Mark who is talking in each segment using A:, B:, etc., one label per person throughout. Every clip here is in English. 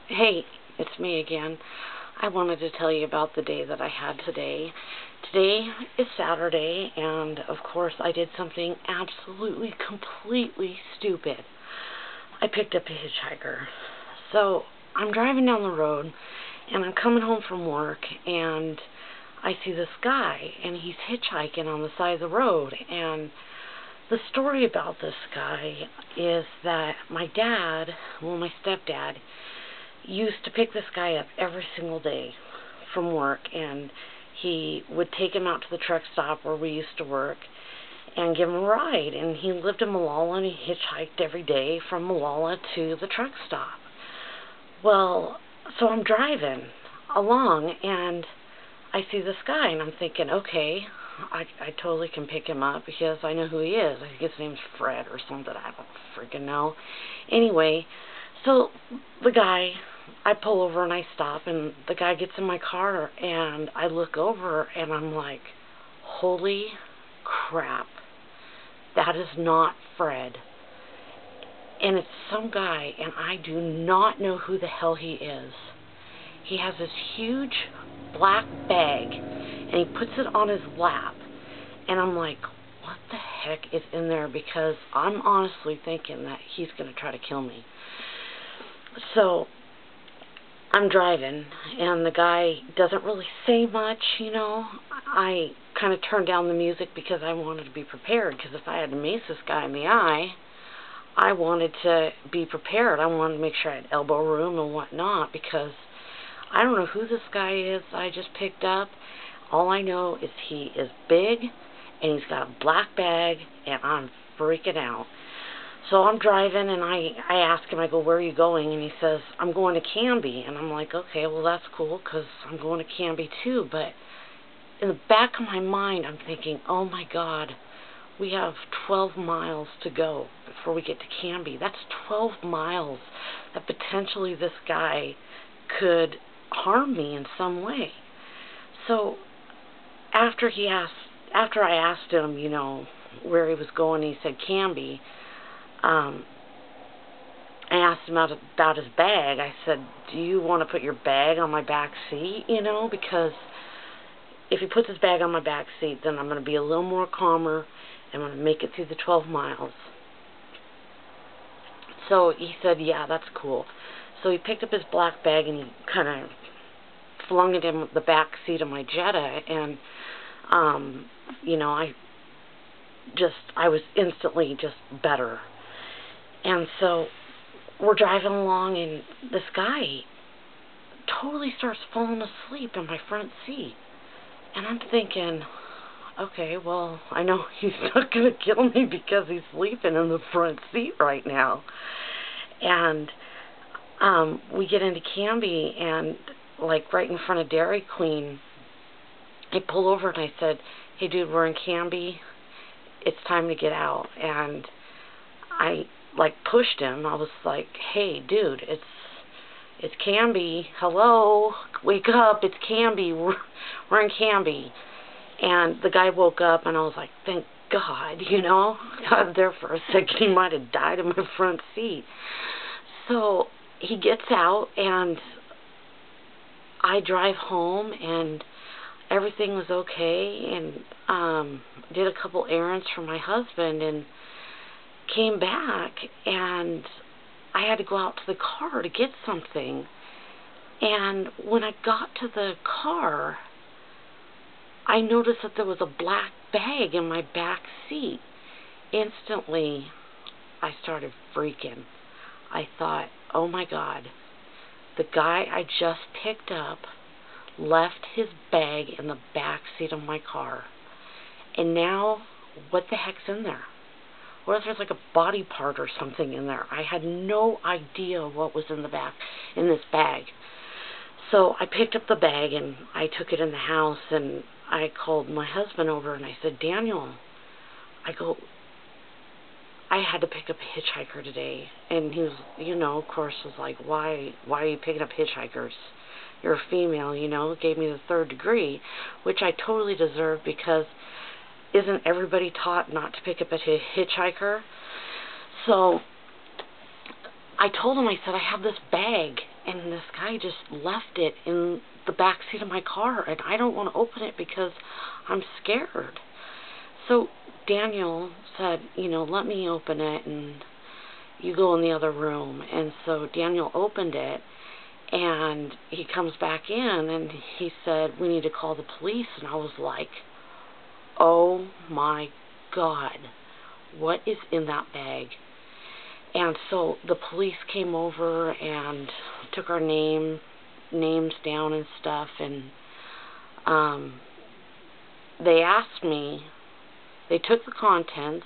A: Hey, it's me again. I wanted to tell you about the day that I had today. Today is Saturday, and of course I did something absolutely, completely stupid. I picked up a hitchhiker. So I'm driving down the road, and I'm coming home from work, and I see this guy, and he's hitchhiking on the side of the road, and the story about this guy is that my stepdad, used to pick this guy up every single day from work, and he would take him out to the truck stop where we used to work and give him a ride. And he lived in Malala, and he hitchhiked every day from Malala to the truck stop. Well, so I'm driving along, and I see this guy, and I'm thinking, okay, I totally can pick him up because I know who he is. I think his name's Fred or something. I don't freaking know. Anyway, so the guy, I pull over and I stop, and the guy gets in my car, and I look over, and I'm like, holy crap, that is not Fred. And it's some guy, and I do not know who the hell he is. He has this huge black bag, and he puts it on his lap, and I'm like, what the heck is in there? Because I'm honestly thinking that he's going to try to kill me. So I'm driving, and the guy doesn't really say much, I kind of turned down the music because I wanted to be prepared, because if I had to mace this guy in the eye, I wanted to be prepared. I wanted to make sure I had elbow room and whatnot, because I don't know who this guy is I just picked up. All I know is he is big, and he's got a black bag, and I'm freaking out. So I'm driving, and I ask him, I go, where are you going? And he says, I'm going to Canby. And I'm like, okay, well, that's cool, because I'm going to Canby too. But in the back of my mind, I'm thinking, oh my God, we have 12 miles to go before we get to Canby. That's 12 miles that potentially this guy could harm me in some way. So after I asked him, where he was going, he said Canby. I asked him about his bag. I said, do you want to put your bag on my back seat, because if he puts his bag on my back seat, then I'm going to be a little more calmer, and I'm going to make it through the 12 miles. So he said, yeah, that's cool. So he picked up his black bag, and he kind of flung it in the back seat of my Jetta, and, I was instantly just better. And so we're driving along, and this guy totally starts falling asleep in my front seat. And I'm thinking, okay, well, I know he's not going to kill me because he's sleeping in the front seat right now. And we get into Canby, and like right in front of Dairy Queen, I pull over and I said, hey dude, we're in Canby, it's time to get out. And I pushed him. I was like, hey dude, it's Canby, hello, wake up, it's Canby, we're in Canby. And the guy woke up, and I was like, thank God, I was there for a second, he might have died in my front seat. So he gets out, and I drive home, and everything was okay, and did a couple errands for my husband, and came back, and I had to go out to the car to get something. And when I got to the car, I noticed that there was a black bag in my back seat. Instantly, I started freaking. I thought, oh my God, the guy I just picked up left his bag in the back seat of my car. And now, what the heck's in there? What if there's like a body part or something in there? I had no idea what was in this bag. So I picked up the bag, and I took it in the house, and I called my husband over, and I said, Daniel, I had to pick up a hitchhiker today. And he was, of course, was like, why are you picking up hitchhikers? You're a female, gave me the 3rd degree, which I totally deserve, because isn't everybody taught not to pick up a hitchhiker? So I told him, I said, I have this bag, and this guy just left it in the back seat of my car, and I don't want to open it because I'm scared. So Daniel said, you know, let me open it, and you go in the other room. And so Daniel opened it, and he comes back in, and he said, we need to call the police. And I was like, oh my God, what is in that bag? And so the police came over and took our names down and stuff, and they asked me, they took the contents,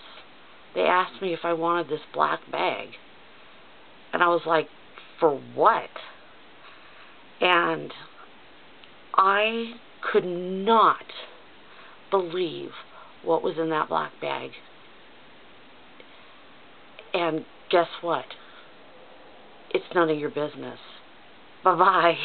A: they asked me if I wanted this black bag. And I was like, for what? And I could not believe what was in that black bag. And guess what? It's none of your business. Bye-bye.